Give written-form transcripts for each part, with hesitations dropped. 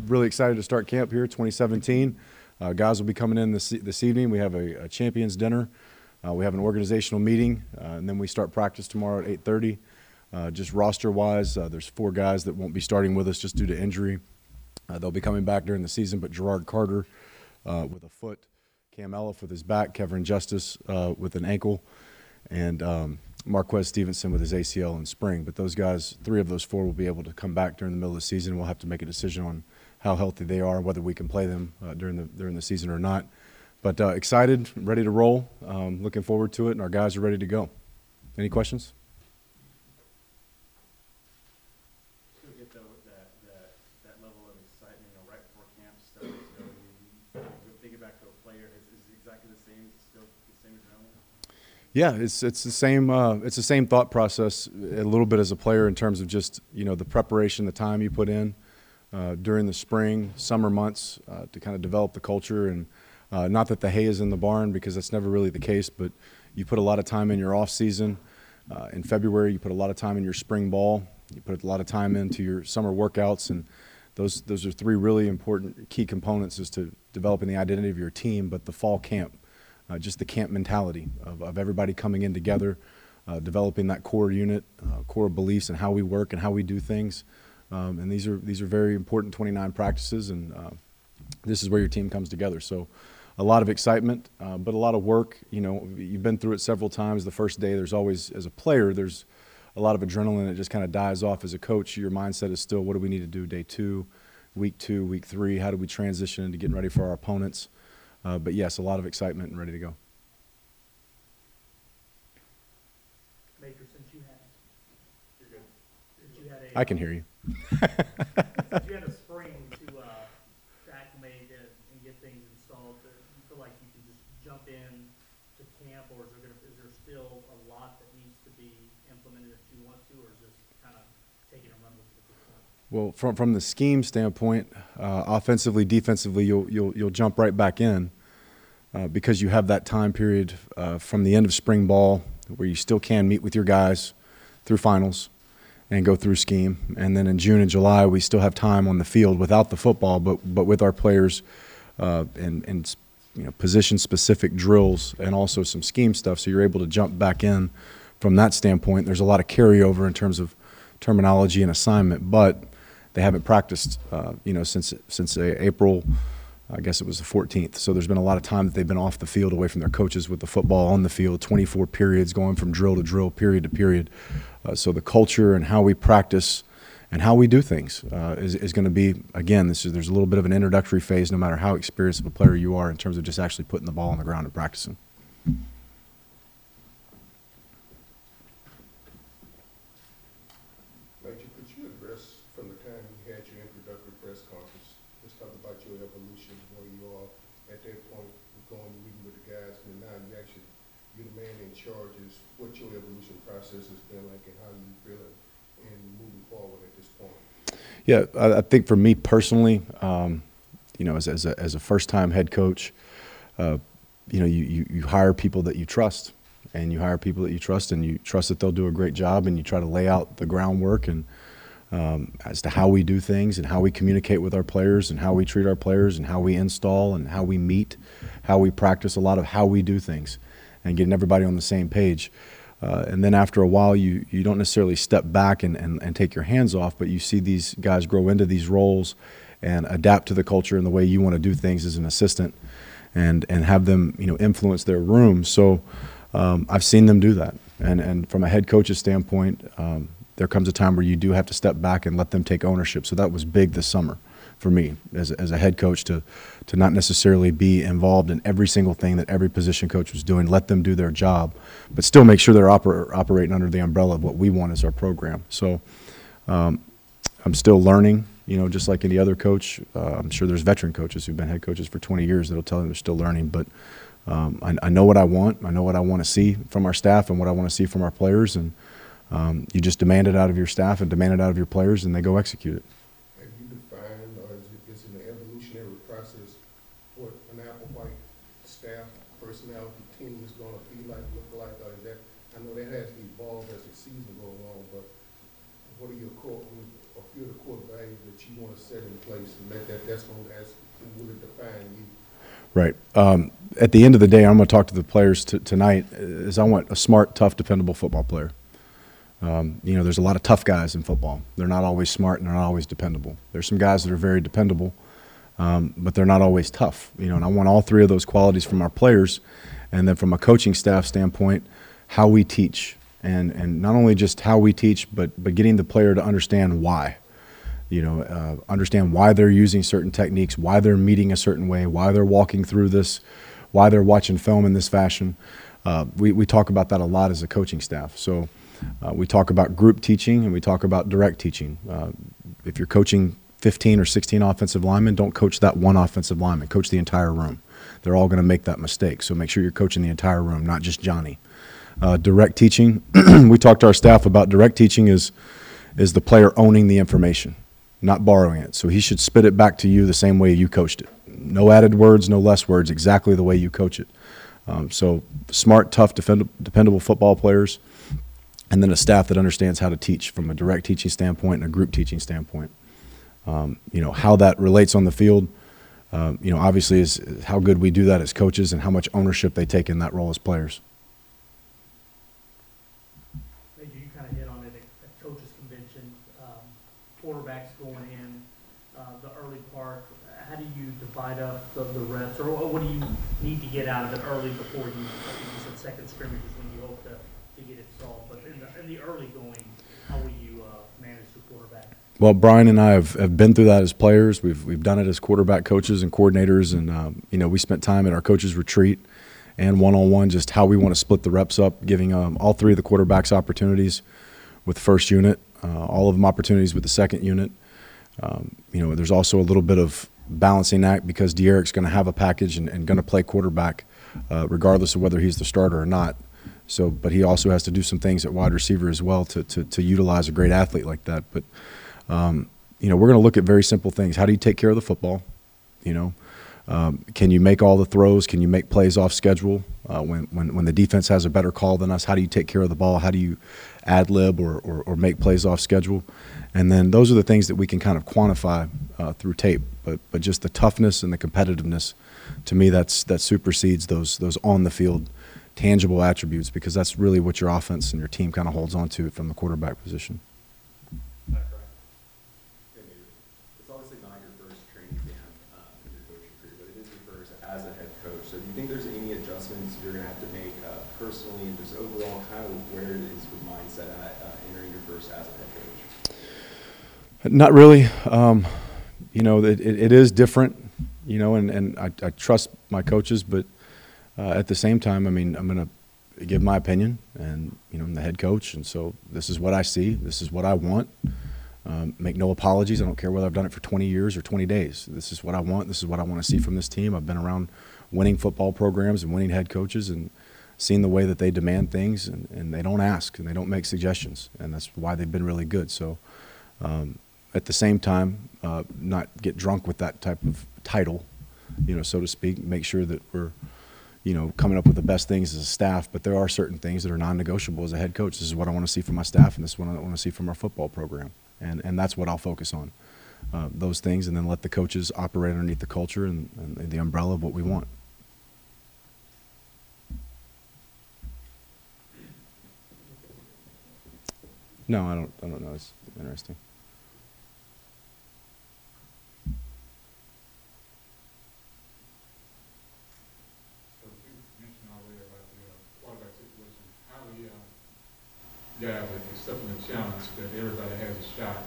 Really excited to start camp here, 2017. Guys will be coming in this evening. We have a champions dinner. We have an organizational meeting, and then we start practice tomorrow at 8:30. Just roster-wise, there's 4 guys that won't be starting with us just due to injury. They'll be coming back during the season, but Gerard Carter with a foot, Cam Elliff with his back, Kevin Justice with an ankle, and Marquez Stevenson with his ACL in spring. But those guys, 3 of those 4 will be able to come back during the middle of the season. We'll have to make a decision on how healthy they are, whether we can play them during the season or not. But excited, ready to roll, looking forward to it, and our guys are ready to go. Any questions? Still get that level of excitement, right before camp starts. You think back to a player, is it exactly the same? Is it still the same adrenaline? Yeah, it's the same. It's the same thought process a little bit as a player in terms of just the preparation, the time you put in during the spring, summer months to kind of develop the culture. And not that the hay is in the barn, because that's never really the case, but you put a lot of time in your off season. In February, you put a lot of time in your spring ball. You put a lot of time into your summer workouts, and those are 3 really important key components as to developing the identity of your team. But the fall camp, just the camp mentality of everybody coming in together, developing that core unit, core beliefs and how we work and how we do things. And these are very important 29 practices, and this is where your team comes together. So a lot of excitement, but a lot of work. You've been through it several times. The first day, there's always, as a player, there's a lot of adrenaline that just kind of dies off. As a coach, your mindset is still, what do we need to do day 2, week 2, week 3? How do we transition into getting ready for our opponents? But yes, a lot of excitement and ready to go. Major, since you had I can hear you. since you had a spring to acclimate and get things installed, do you feel like you can just jump in to camp, or is there still a lot that needs to be implemented if you want to, or is this kind of taking a run with it at this point? Well, from the scheme standpoint, offensively, defensively, you'll jump right back in because you have that time period from the end of spring ball where you still can meet with your guys through finals and go through scheme. And then in June and July, we still have time on the field without the football, but with our players and position-specific drills and also some scheme stuff. So you're able to jump back in from that standpoint. There's a lot of carryover in terms of terminology and assignment, but they haven't practiced, since April. I guess it was the 14th. So there's been a lot of time that they've been off the field, away from their coaches, with the football on the field, 24 periods going from drill to drill, period to period. So the culture and how we practice and how we do things is going to be, again, there's a little bit of an introductory phase no matter how experienced of a player you are in terms of just actually putting the ball on the ground and practicing. Major, could you address from the time you had your introductory press conference, just talk about your evolution, where you are at that point, going meeting with the guys, and now you're the man in charge. Is what your evolution process has been like, and how you feeling and moving forward at this point? Yeah, I think for me personally, as a first-time head coach, you hire people that you trust, and you hire people that you trust, and you trust that they'll do a great job, and you try to lay out the groundwork and as to how we do things and how we communicate with our players and how we treat our players and how we install and how we meet, how we practice, a lot of how we do things, and getting everybody on the same page. And then after a while, you don't necessarily step back and take your hands off, but you see these guys grow into these roles and adapt to the culture and the way you want to do things as an assistant, and have them influence their room. So I've seen them do that. And from a head coach's standpoint, there comes a time where you do have to step back and let them take ownership. So that was big this summer for me as a head coach, to not necessarily be involved in every single thing that every position coach was doing. Let them do their job, but still make sure they're operating under the umbrella of what we want as our program. So I'm still learning, just like any other coach. I'm sure there's veteran coaches who've been head coaches for 20 years that'll tell you they're still learning, but I know what I want. I know what I want to see from our staff and what I want to see from our players, and you just demand it out of your staff and demand it out of your players, and they go execute it. Have you defined, or is it an evolutionary process, what an Applewhite staff personality team is going to be like, look like? Or is that, I know that has evolved as the season goes on, but what are your core, a few feel the core values that you want to set in place and that's going to really define you. Right. At the end of the day, I'm going to talk to the players tonight. Is I want a smart, tough, dependable football player. You know, there's a lot of tough guys in football. They're not always smart and they're not always dependable. There's some guys that are very dependable, but they're not always tough. You know, and I want all three of those qualities from our players. And then from a coaching staff standpoint, how we teach. And not only just how we teach, but getting the player to understand why. You know, understand why they're using certain techniques, why they're meeting a certain way, why they're walking through this, why they're watching film in this fashion. We talk about that a lot as a coaching staff. So we talk about group teaching and we talk about direct teaching. If you're coaching 15 or 16 offensive linemen, don't coach that one offensive lineman. Coach the entire room. They're all going to make that mistake. So make sure you're coaching the entire room, not just Johnny. Direct teaching, we talk to our staff about direct teaching is the player owning the information, not borrowing it. So he should spit it back to you the same way you coached it. No added words, no less words, exactly the way you coach it. So smart, tough, dependable football players, and then a staff that understands how to teach from a direct teaching standpoint and a group teaching standpoint. You know, how that relates on the field, you know, obviously is how good we do that as coaches and how much ownership they take in that role as players. You kind of hit on it at coaches convention, quarterbacks going in, the early part. How do you divide up the reps, or what do you need to get out of it early before you, I think you said second scrimmage is when you hope to get it solved, but in the early going, how will you manage the quarterback? Well, Brian and I have been through that as players. We've done it as quarterback coaches and coordinators, and you know, we spent time at our coaches retreat and one-on-one, just how we want to split the reps up, giving all three of the quarterbacks opportunities with the first unit, all of them opportunities with the second unit. You know, there's also a little bit of balancing act because De'Eric's going to have a package and going to play quarterback regardless of whether he's the starter or not. So, but he also has to do some things at wide receiver as well to utilize a great athlete like that. But you know, we're going to look at very simple things. How do you take care of the football? You know, can you make all the throws? Can you make plays off schedule? When the defense has a better call than us, how do you take care of the ball? How do you ad-lib or make plays off schedule? And then those are the things that we can kind of quantify through tape. But just the toughness and the competitiveness, to me, that supersedes those on the field tangible attributes, because that's really what your offense and your team kind of holds on to from the quarterback position. It's obviously not your first training camp in your coaching career, but it is your first as a head coach. So do you think there's any adjustments you're going to have to make personally and just overall, kind of where it is your mindset at entering your first as a head coach? Not really. You know, it is different, you know, and I trust my coaches, but at the same time, I mean, I'm going to give my opinion, and, you know, I'm the head coach, and so this is what I see. This is what I want. Make no apologies. I don't care whether I've done it for 20 years or 20 days. This is what I want. This is what I want to see from this team. I've been around winning football programs and winning head coaches and seen the way that they demand things, and they don't ask and they don't make suggestions, and that's why they've been really good. So at the same time, not get drunk with that type of title, you know, so to speak. Make sure that we're, you know, coming up with the best things as a staff, but there are certain things that are non-negotiable as a head coach. This is what I want to see from my staff, and this is what I want to see from our football program, and that's what I'll focus on, those things, and then let the coaches operate underneath the culture and the umbrella of what we want. No, I don't know. It's interesting. Guys like accepting the challenge that everybody has a shot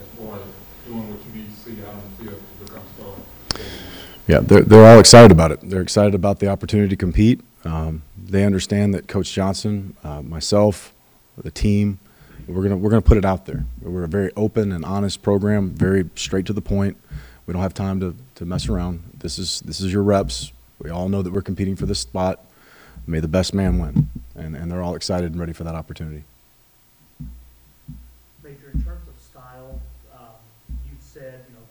as far as doing what you need to see out on the field to become starter. Yeah, they're all excited about it. They're excited about the opportunity to compete. They understand that Coach Johnson, myself, the team, we're gonna put it out there. We're a very open and honest program, very straight to the point. We don't have time to mess around. This is your reps. We all know that we're competing for this spot. May the best man win, and they're all excited and ready for that opportunity. Major, in terms of style, you've said, you know,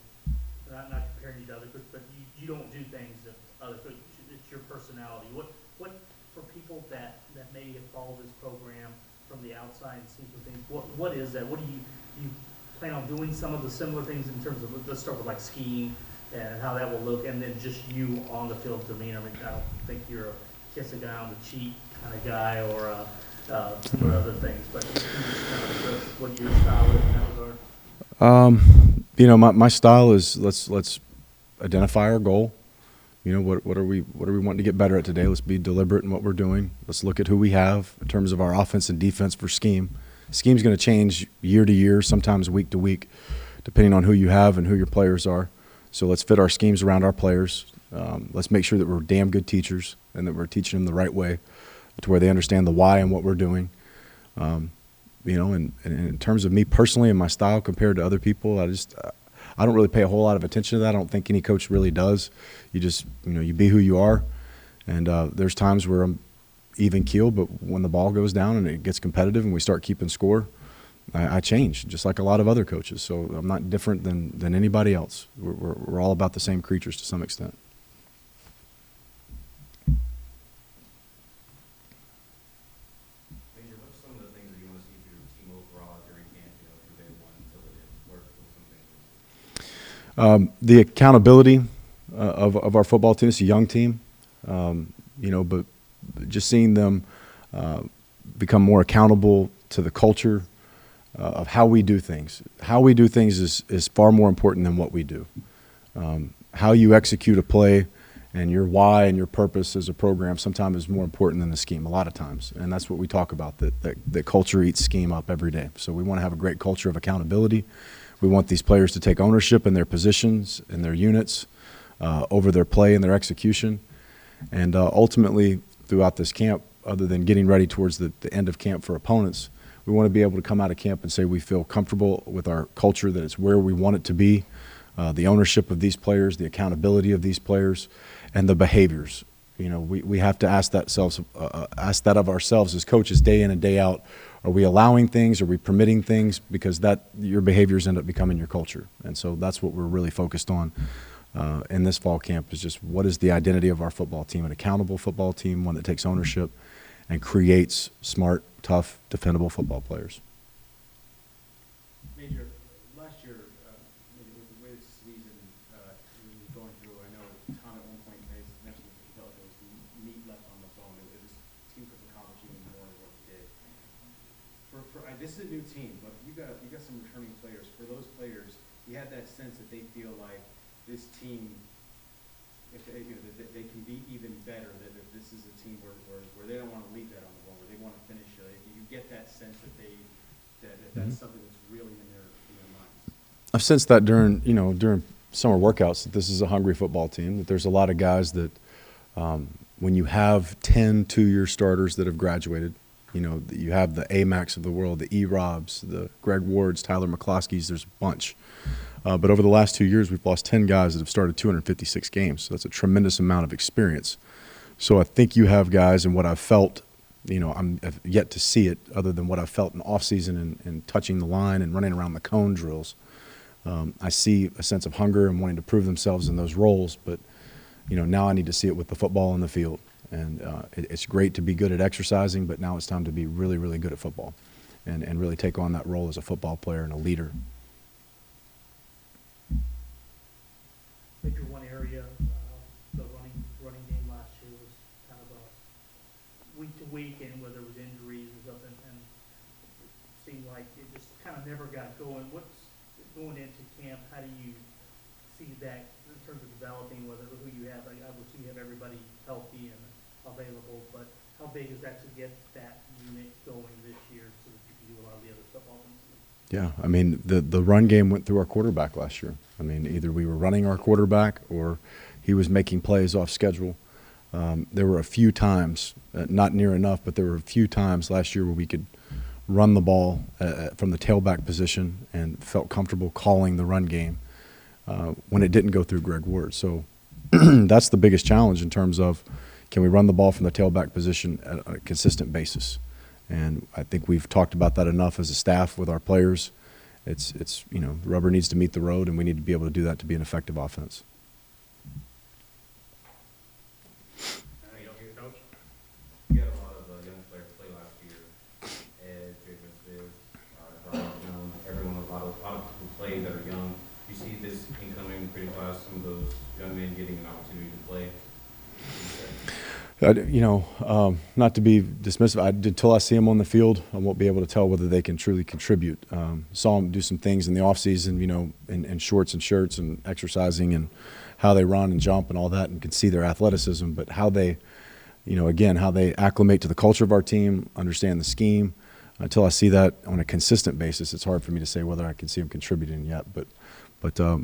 not comparing you to other coaches, but you don't do things that other coaches. It's your personality. What for people that may have followed this program from the outside and seen some things, what is that? What do you plan on doing some of the similar things in terms of, let's start with like skiing and how that will look, and then just you on the field demeanor? I mean, I don't think you're a kiss a guy on the cheek kind of guy, or some other things, but can you just kind of address what your style is in that regard? You know, my style is let's identify our goal. You know, what are we wanting to get better at today? Let's be deliberate in what we're doing. Let's look at who we have in terms of our offense and defense for scheme. Scheme's going to change year to year, sometimes week to week, depending on who you have and who your players are. So let's fit our schemes around our players. Let's make sure that we're damn good teachers and that we're teaching them the right way, to where they understand the why and what we're doing. You know, and in terms of me personally and my style compared to other people, I don't really pay a whole lot of attention to that. I don't think any coach really does. You just, you know, you be who you are. And there's times where I'm even keel, but when the ball goes down and it gets competitive and we start keeping score, I change, just like a lot of other coaches. So I'm not different than anybody else. We're all about the same creatures to some extent. Major, what's some of the things that you want to see for your team overall during camp, you know, from day one until it ends? What are some things? The accountability of our football team. It's a young team, you know, but just seeing them become more accountable to the culture of how we do things. How we do things is far more important than what we do. How you execute a play and your why and your purpose as a program sometimes is more important than the scheme, a lot of times. And that's what we talk about, that culture eats scheme up every day. So we want to have a great culture of accountability. We want these players to take ownership in their positions, in their units, over their play and their execution. And ultimately, throughout this camp, other than getting ready towards the end of camp for opponents, we want to be able to come out of camp and say we feel comfortable with our culture, that it's where we want it to be, the ownership of these players, the accountability of these players, and the behaviors. You know, we have to ask that of ourselves as coaches day in and day out. Are we allowing things? Are we permitting things? Because your behaviors end up becoming your culture. And so that's what we're really focused on in this fall camp, is just what is the identity of our football team, an accountable football team, one that takes ownership and creates smart, tough, defendable football players. Major, last year, with the way the season was going through, I know Tom at one point mentioned that he felt there was meat left on the bone. This team could accomplish even more than what it did. This is a new team, but you got some returning players. For those players, you had that sense that they feel like this team, if they, you know, that they can be even better. That this is a team where they don't want to leave that on the bone, where they want to finish. You get that sense that that's something that's really in their minds. I've sensed that during summer workouts, that this is a hungry football team, that there's a lot of guys that when you have 10 two-year starters that have graduated, you know, you have the AMACs of the world, the E-Robs, the Greg Wards, Tyler McCloskeys, there's a bunch. But over the last 2 years, we've lost 10 guys that have started 256 games. So that's a tremendous amount of experience. So I think you have guys, and what I've felt, you know, I've yet to see it other than what I've felt in offseason and touching the line and running around the cone drills. I see a sense of hunger and wanting to prove themselves in those roles. But, you know, now I need to see it with the football on the field. And it's great to be good at exercising, but now it's time to be really, really good at football and really take on that role as a football player and a leader. Major, one area, the running game last year was kind of a week to week, and whether it was injuries or something, and it seemed like it just kind of never got going. What's going into camp? How do you see that in terms of developing, whether who you have? I would see you have everybody healthy and available, but how big is that to get that unit going this year so that you can do a lot of the other football things? Yeah, I mean, the run game went through our quarterback last year. I mean, either we were running our quarterback or he was making plays off schedule. There were a few times, not near enough, but there were a few times last year where we could run the ball from the tailback position and felt comfortable calling the run game when it didn't go through Greg Ward. So that's the biggest challenge in terms of, can we run the ball from the tailback position at a consistent basis? And I think we've talked about that enough as a staff with our players. It's you know, the rubber needs to meet the road, and we need to be able to do that to be an effective offense. Coach, you had a lot of young players play last year, and Jason Smith, Brian Jones, everyone was lot of people play that are young. Do you see this incoming pretty fast, some of those young men getting an opportunity to play? Not to be dismissive, until I see them on the field, I won't be able to tell whether they can truly contribute. Saw them do some things in the offseason, in shorts and shirts and exercising and how they run and jump and all that, and can see their athleticism. But how they, how they acclimate to the culture of our team, understand the scheme, until I see that on a consistent basis, it's hard for me to say whether I can see them contributing yet. But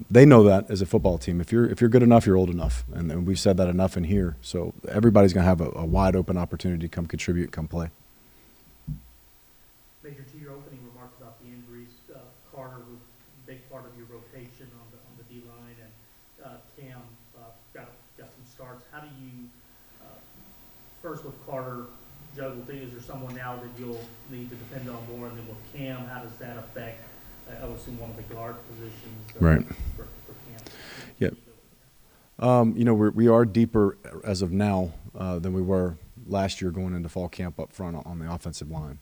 they know that as a football team. If you're good enough, you're old enough, and we've said that enough in here. So everybody's going to have a wide open opportunity to come contribute, come play. Major, to your opening remarks about the injuries, Carter was a big part of your rotation on the D line, and Cam got some starts. How do you first with Carter juggle things? Is there someone now that you'll need to depend on more, and then with Cam, how does that affect? I would assume one of the guard positions. Right. For Cam. Yeah. We are deeper as of now than we were last year going into fall camp up front on the offensive line.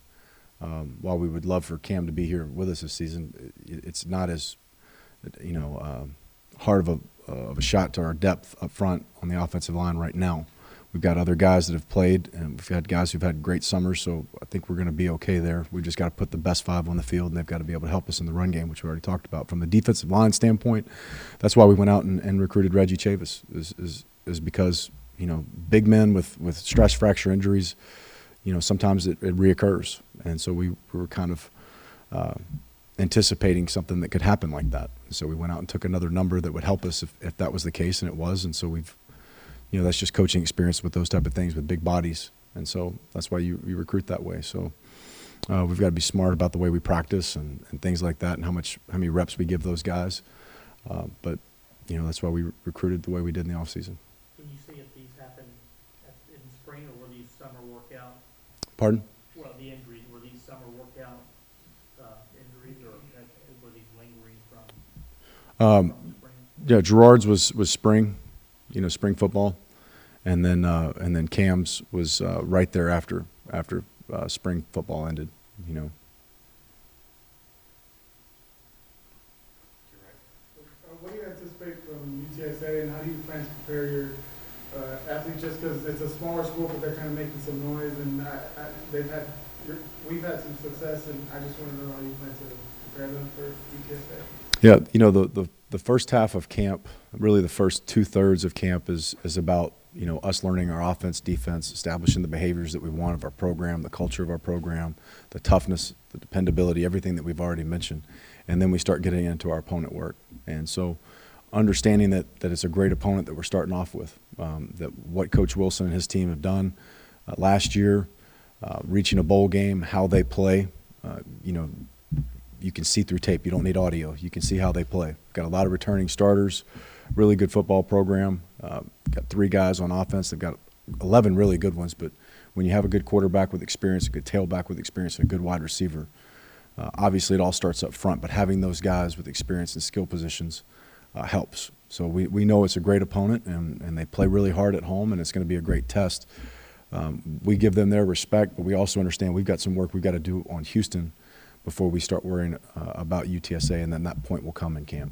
While we would love for Cam to be here with us this season, it's not as hard of a shot to our depth up front on the offensive line right now. We've got other guys that have played, and we've had guys who've had great summers, so I think we're going to be okay there. We've just got to put the best five on the field, and they've got to be able to help us in the run game, which we already talked about. From the defensive line standpoint, that's why we went out and recruited Reggie Chavis, is because, big men with stress fracture injuries, sometimes it reoccurs. And so we were kind of anticipating something that could happen like that. And so we went out and took another number that would help us if that was the case, and it was. And so we've that's just coaching experience with those type of things with big bodies, and so that's why you recruit that way. So we've got to be smart about the way we practice and things like that, and how many reps we give those guys. But that's why we recruited the way we did in the off season. Can you see if these happen in spring, or were these summer workout? Pardon? Well, the injuries, were these summer workout injuries, or were these lingering from spring? Yeah, Gerard's was spring. Spring football, and then Cam's was right there after spring football ended. What do you anticipate from UTSA, and how do you plan to prepare your athletes? Just because it's a smaller school, but they're kind of making some noise, and we've had some success, and I just want to know how you plan to prepare them for UTSA. Yeah, the first half of camp, really the first 2/3 of camp is about us learning our offense, defense, establishing the behaviors that we want of our program, the culture of our program, the toughness, the dependability, everything that we've already mentioned, and then we start getting into our opponent work. And so, understanding that it's a great opponent that we're starting off with, that what Coach Wilson and his team have done last year, reaching a bowl game, how they play, you can see through tape. You don't need audio. You can see how they play. Got a lot of returning starters, really good football program. Got 3 guys on offense. They've got 11 really good ones. But when you have a good quarterback with experience, a good tailback with experience, and a good wide receiver, obviously it all starts up front. But having those guys with experience in skill positions helps. So we know it's a great opponent, and they play really hard at home, and it's going to be a great test. We give them their respect, but we also understand we've got some work we've got to do on Houston before we start worrying about UTSA, and then that point will come in camp.